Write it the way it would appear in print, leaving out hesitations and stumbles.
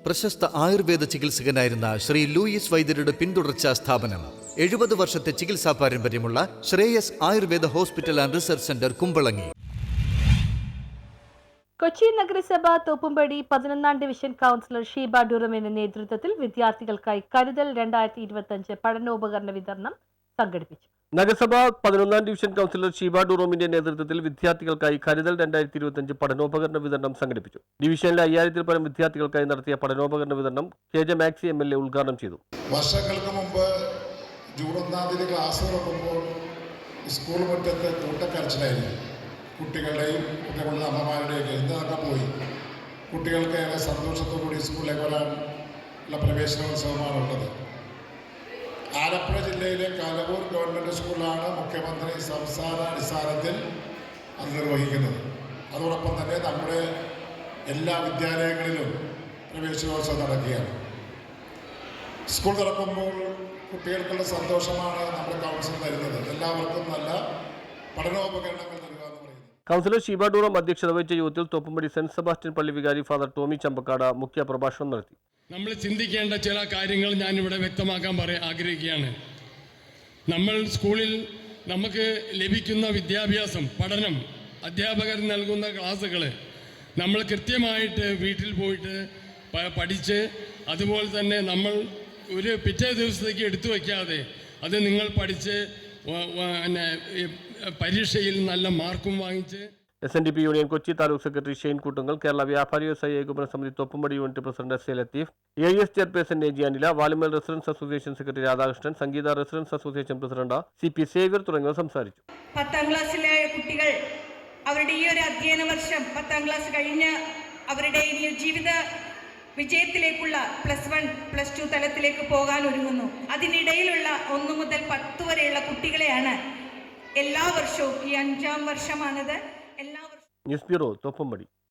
പ്രശസ്ത ആയുർവേദ ചികിത്സകനായിരുന്ന ശ്രീ ലൂയിസ് വൈദ്യരുടെ പിന്തുടർച്ചാ സ്ഥാപനം 70 വർഷത്തെ ചികിത്സാ പാരമ്പര്യമുള്ള Shreyas Ayurveda hospital and research centre Kumbalangi. Kochi നഗരസഭ തോപ്പുംപടി 11ാം ഡിവിഷൻ കൗൺസിലർ ഷീബ ഡുറമിന്റെ നേതൃത്വത്തിൽ വിദ്യാർത്ഥികൾക്കായി കരുതൽ 2025 പഠനോപകരണ വിതരണം സംഘടിപ്പിച്ചു. നഗരസഭ 11ാം ഡിവിഷൻ കൗൺസിലർ ഷീബ ഡുറോമിന്റെ നേതൃത്വത്തിൽ വിദ്യാർത്ഥികൾക്കായി കരുതൽ 2025 പഠനോപകരണ വിതരണം സംഘടിപ്പിച്ചു. ഡിവിഷനിലെ 5000-ൽ പരം വിദ്യാർത്ഥികൾക്കായി നടത്തിയ പഠനോപകരണ വിതരണം KJ മാക്സി MLA ഉദ്ഘാടനം ചെയ്തു. വർഷങ്ങൾക്ക് മുമ്പ് ജൂൺ 1-ാം തീയതി ക്ലാസ് തുറക്കുമ്പോൾ സ്കൂൾ മുറ്റത്ത് കൂട്ടക്കരച്ചിലായിരുന്നു. കുട്ടികളുടെയും കുട്ടികളുടെ അമ്മമാരുടെയും എഴുന്നേൽക്കെ പോയി കുട്ടികൾക്ക് ഏറെ സന്തോഷത്തോടുകൂടി സ്കൂളിലേക്ക് വരാനുള്ള പ്രവേശനോത്സവമാണുള്ളത്. ആലപ്പുഴ ജില്ലയിലെ കലവൂർ ഗവൺമെൻറ് സ്കൂളിലാണ് മുഖ്യമന്ത്രി സംസ്ഥാനാടിസ്ഥാനത്തിൽ അത് നിർവഹിക്കുന്നത്. അതോടൊപ്പം തന്നെ നമ്മുടെ എല്ലാ വിദ്യാലയങ്ങളിലും പ്രവേശനോത്സവം നടക്കുകയാണ്. സ്കൂൾ തുറക്കുമ്പോൾ കുട്ടികൾക്കുള്ള സന്തോഷമാണ് നമ്മുടെ കൗൺസിൽ തരുന്നത്. എല്ലാവർക്കും നല്ല പഠനോപകരണങ്ങൾ നൽകുക എന്ന് പറയുന്നത്. കൗൺസിലർ ഷീബ ഡുറോം അധ്യക്ഷത വഹിച്ച യോഗത്തിൽ തോപ്പുംപടി സെന്റ് സെബാസ്റ്റ്യൻ പള്ളി വികാരി ഫാദർ ടോമി ചമ്പക്കാട് മുഖ്യ പ്രഭാഷണം നടത്തി. നമ്മൾ ചിന്തിക്കേണ്ട ചില കാര്യങ്ങൾ ഞാനിവിടെ വ്യക്തമാക്കാൻ ആഗ്രഹിക്കുകയാണ്. നമ്മൾ സ്കൂളിൽ നമുക്ക് ലഭിക്കുന്ന വിദ്യാഭ്യാസം, പഠനം, അധ്യാപകർ നൽകുന്ന ക്ലാസ്സുകൾ നമ്മൾ കൃത്യമായിട്ട് വീട്ടിൽ പോയിട്ട് പഠിച്ച് അതുപോലെ തന്നെ നമ്മൾ ഒരു പിറ്റേ ദിവസത്തേക്ക് എടുത്തു വയ്ക്കാതെ അത് നിങ്ങൾ പഠിച്ച് പരീക്ഷയിൽ നല്ല മാർക്കും വാങ്ങിച്ച്. SNDP union Kochi taluk secretary Shane Koottunkal, Kerala വ്യാപാരി വ്യവസായി ഏകോപന സമിതി Thoppumpady unit president S. Latheef, AES chairperson AG Anila, Valumal residence association secretary Radhakrishnan, Sangeetha residence association president CP Xavier തുടങ്ങിയവർ സംസാരിച്ചു. 10ാം ക്ലാസ്സിലെ കുട്ടികൾ അവരുടെ ഈ ഒരു അധ്യയന വർഷം 10ാം ക്ലാസ് കഴിഞ്ഞ് അവരുടെ ഇനി ജീവിത വിജയത്തിലേക്കുള്ള +1 +2 തലത്തിലേക്ക് പോകാൻ ഒരുങ്ങുന്നു. അതിനിടയിലുള്ള 1 മുതൽ 10 വരെയുള്ള കുട്ടികളെയാണ് എല്ലാ വർഷവും, ഈ 5ാം വർഷമാണിത്, എല്ലാ വർഷവും. News bureau Thoppumpady.